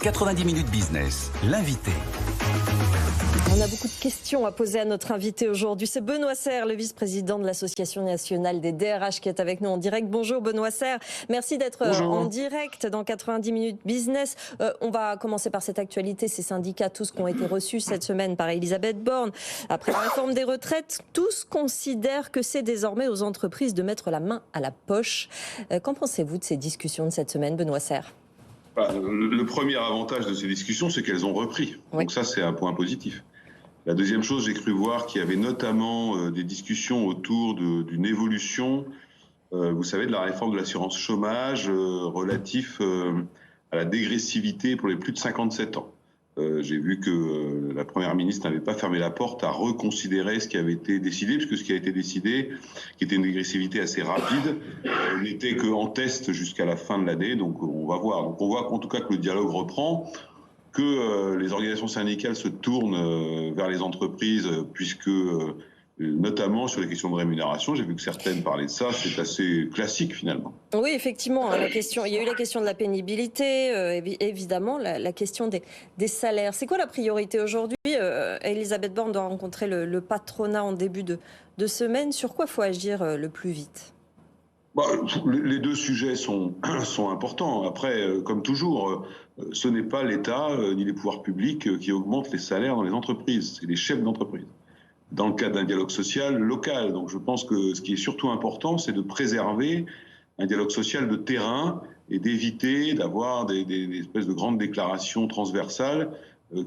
90 minutes business, l'invité. On a beaucoup de questions à poser à notre invité aujourd'hui. C'est Benoît Serre, le vice-président de l'Association nationale des DRH qui est avec nous en direct. Bonjour Benoît Serre, merci d'être en direct dans 90 minutes business. On va commencer par cette actualité, ces syndicats, tous qui ont été reçus cette semaine par Elisabeth Borne. Après la réforme des retraites, tous considèrent que c'est désormais aux entreprises de mettre la main à la poche. Qu'en pensez-vous de ces discussions de cette semaine, Benoît Serre ? Le premier avantage de ces discussions, c'est qu'elles ont repris. Oui. Donc ça, c'est un point positif. La deuxième chose, j'ai cru voir qu'il y avait notamment des discussions autour d'une évolution, vous savez, de la réforme de l'assurance chômage relatif à la dégressivité pour les plus de 57 ans. J'ai vu que la Première ministre n'avait pas fermé la porte à reconsidérer ce qui avait été décidé, puisque ce qui a été décidé, qui était une dégressivité assez rapide, n'était qu'en test jusqu'à la fin de l'année, donc on va voir. Donc on voit en tout cas que le dialogue reprend, que les organisations syndicales se tournent vers les entreprises, puisque notamment sur les questions de rémunération, j'ai vu que certaines parlaient de ça, c'est assez classique finalement. Oui, effectivement, il y a eu la question de la pénibilité, évidemment, la question des salaires. C'est quoi la priorité aujourd'hui ? Elisabeth Borne doit rencontrer le patronat en début de semaine. Sur quoi faut agir le plus vite ? Les deux sujets sont importants. Après, comme toujours, ce n'est pas l'État ni les pouvoirs publics qui augmentent les salaires dans les entreprises, c'est les chefs d'entreprise, dans le cadre d'un dialogue social local. Donc je pense que ce qui est surtout important, c'est de préserver un dialogue social de terrain et d'éviter d'avoir des espèces de grandes déclarations transversales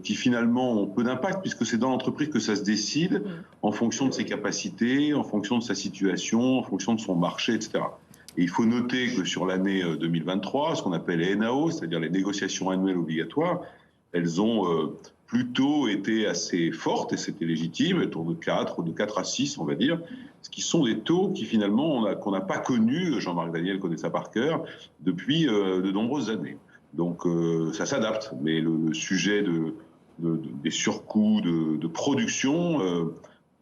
qui finalement ont peu d'impact, puisque c'est dans l'entreprise que ça se décide, en fonction de ses capacités, en fonction de sa situation, en fonction de son marché, etc. Et il faut noter que sur l'année 2023, ce qu'on appelle les NAO, c'est-à-dire les négociations annuelles obligatoires, elles ont plutôt été assez fortes, et c'était légitime, autour de 4 à 6, on va dire, ce qui sont des taux qui finalement qu'on n'a pas connus, Jean-Marc Daniel connaît ça par cœur, depuis de nombreuses années. Donc ça s'adapte, mais le sujet des surcoûts de production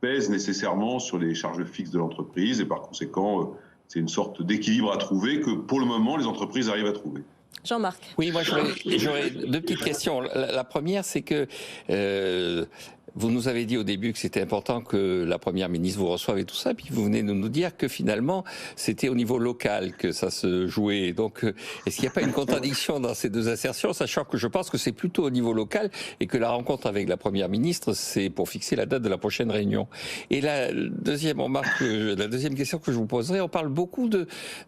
pèse nécessairement sur les charges fixes de l'entreprise, et par conséquent, c'est une sorte d'équilibre à trouver que pour le moment les entreprises arrivent à trouver. Jean-Marc. Oui, moi j'aurais deux petites questions. La première, c'est que vous nous avez dit au début que c'était important que la Première ministre vous reçoive et tout ça, puis vous venez de nous dire que finalement c'était au niveau local que ça se jouait. Donc est-ce qu'il n'y a pas une contradiction dans ces deux assertions, sachant que je pense que c'est plutôt au niveau local et que la rencontre avec la Première ministre, c'est pour fixer la date de la prochaine réunion. Et la deuxième question que je vous poserai, on parle beaucoup de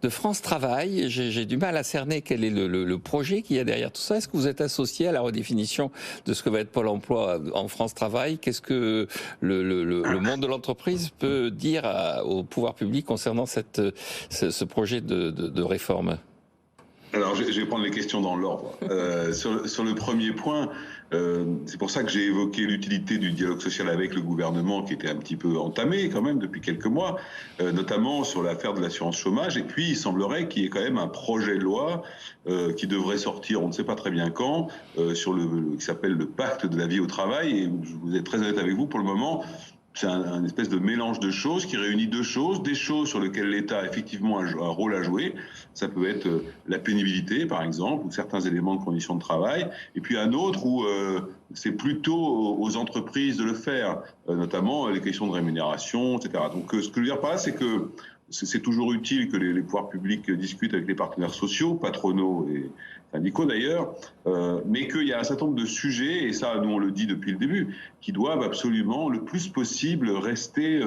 France Travail. J'ai du mal à cerner quel est le projet qu'il y a derrière tout ça. Est-ce que vous êtes associé à la redéfinition de ce que va être Pôle emploi en France Travail ? Qu'est-ce que le monde de l'entreprise peut dire au pouvoir public concernant ce projet de réforme ? Alors, je vais prendre les questions dans l'ordre. Sur le premier point, c'est pour ça que j'ai évoqué l'utilité du dialogue social avec le gouvernement, qui était un petit peu entamé quand même depuis quelques mois, notamment sur l'affaire de l'assurance chômage. Et puis, il semblerait qu'il y ait quand même un projet de loi qui devrait sortir, on ne sait pas très bien quand, qui s'appelle le pacte de la vie au travail. Et je vous être très honnête avec vous, pour le moment, c'est un espèce de mélange de choses qui réunit deux choses. Des choses sur lesquelles l'État a effectivement un rôle à jouer. Ça peut être la pénibilité, par exemple, ou certains éléments de conditions de travail. Et puis un autre où c'est plutôt aux entreprises de le faire, notamment les questions de rémunération, etc. Donc ce que je veux dire par là, c'est que c'est toujours utile que les pouvoirs publics discutent avec les partenaires sociaux, patronaux et syndicaux d'ailleurs, mais qu'il y a un certain nombre de sujets, et ça nous on le dit depuis le début, qui doivent absolument le plus possible rester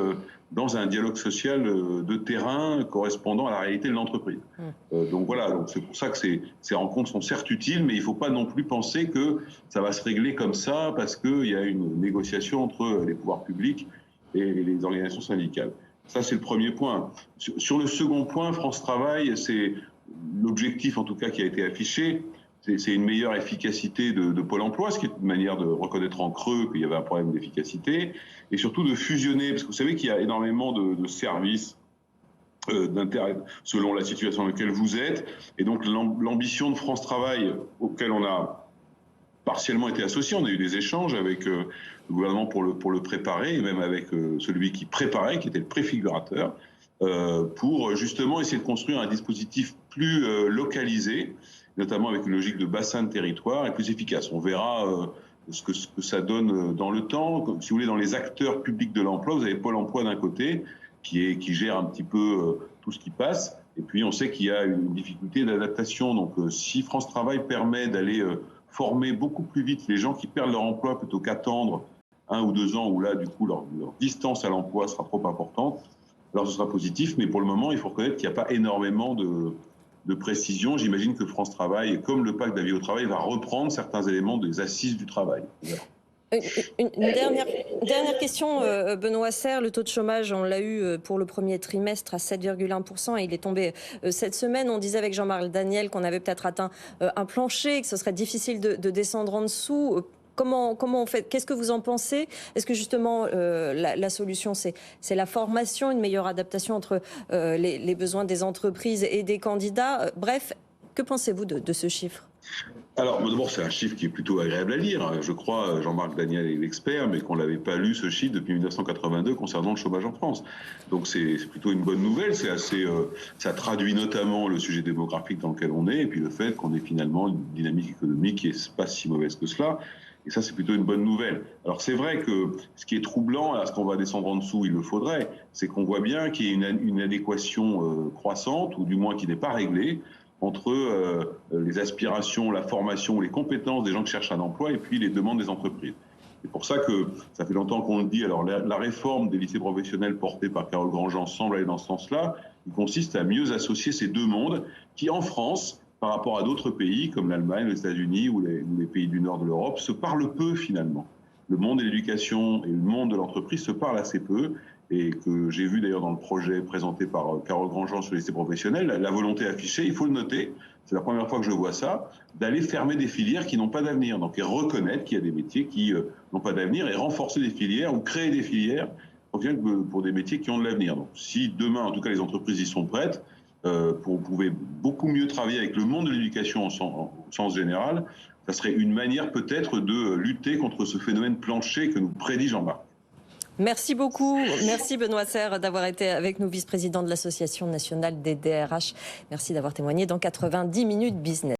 dans un dialogue social de terrain correspondant à la réalité de l'entreprise. Donc voilà, donc c'est pour ça que ces rencontres sont certes utiles, mais il ne faut pas non plus penser que ça va se régler comme ça parce qu'il y a une négociation entre les pouvoirs publics et les organisations syndicales. Ça, c'est le premier point. Sur le second point, France Travail, c'est l'objectif, en tout cas, qui a été affiché. C'est une meilleure efficacité de Pôle emploi, ce qui est une manière de reconnaître en creux qu'il y avait un problème d'efficacité, et surtout de fusionner, parce que vous savez qu'il y a énormément de services d'intérêt selon la situation dans laquelle vous êtes. Et donc, l'ambition de France Travail, auquel on a partiellement été associé, on a eu des échanges avec le gouvernement pour le préparer, et même avec celui qui préparait, qui était le préfigurateur, pour justement essayer de construire un dispositif plus localisé, notamment avec une logique de bassin de territoire, est plus efficace. On verra ce que ça donne dans le temps. Si vous voulez, dans les acteurs publics de l'emploi, vous avez Pôle emploi d'un côté, qui gère un petit peu tout ce qui passe, et puis on sait qu'il y a une difficulté d'adaptation. Donc si France Travail permet d'aller former beaucoup plus vite les gens qui perdent leur emploi plutôt qu'attendre 1 ou 2 ans, où là, du coup, leur distance à l'emploi sera trop importante, alors ce sera positif. Mais pour le moment, il faut reconnaître qu'il n'y a pas énormément de précision. J'imagine que France Travail, comme le pacte d'avis au travail, va reprendre certains éléments des assises du travail. Voilà. Une dernière question, Benoît Serre. Le taux de chômage, on l'a eu pour le premier trimestre à 7,1% et il est tombé cette semaine. On disait avec Jean-Marc Daniel qu'on avait peut-être atteint un plancher, que ce serait difficile de descendre en dessous. Comment on fait? Qu'est-ce que vous en pensez? Est-ce que justement la solution, c'est la formation, une meilleure adaptation entre les besoins des entreprises et des candidats? Bref, que pensez-vous de ce chiffre? Alors, d'abord, c'est un chiffre qui est plutôt agréable à lire. Je crois, Jean-Marc Daniel est l'expert, mais qu'on n'avait pas lu ce chiffre depuis 1982 concernant le chômage en France. Donc, c'est plutôt une bonne nouvelle. C'est assez, ça traduit notamment le sujet démographique dans lequel on est, et puis le fait qu'on ait finalement une dynamique économique qui n'est pas si mauvaise que cela. Et ça, c'est plutôt une bonne nouvelle. Alors, c'est vrai que ce qui est troublant, est-ce qu'on va descendre en dessous? Il le faudrait. C'est qu'on voit bien qu'il y a une adéquation croissante, ou du moins qui n'est pas réglée, entre les aspirations, la formation, les compétences des gens qui cherchent un emploi et puis les demandes des entreprises. C'est pour ça que ça fait longtemps qu'on le dit. Alors la réforme des lycées professionnels portée par Carole Grandjean semble aller dans ce sens-là. Il consiste à mieux associer ces deux mondes qui, en France, par rapport à d'autres pays comme l'Allemagne, les États-Unis ou les pays du nord de l'Europe, se parlent peu finalement. Le monde de l'éducation et le monde de l'entreprise se parlent assez peu. Et que j'ai vu d'ailleurs dans le projet présenté par Carole Grandjean sur les lycées professionnels, la volonté affichée, il faut le noter, c'est la première fois que je vois ça, d'aller fermer des filières qui n'ont pas d'avenir. Donc, et reconnaître qu'il y a des métiers qui n'ont pas d'avenir et renforcer des filières ou créer des filières pour des métiers qui ont de l'avenir. Donc, si demain, en tout cas, les entreprises y sont prêtes, vous pouvez beaucoup mieux travailler avec le monde de l'éducation au sens général, ça serait une manière peut-être de lutter contre ce phénomène plancher que nous prédit Jean-Marc. Merci beaucoup. Merci Benoît Serre d'avoir été avec nous, vice-président de l'Association nationale des DRH. Merci d'avoir témoigné dans 90 minutes business.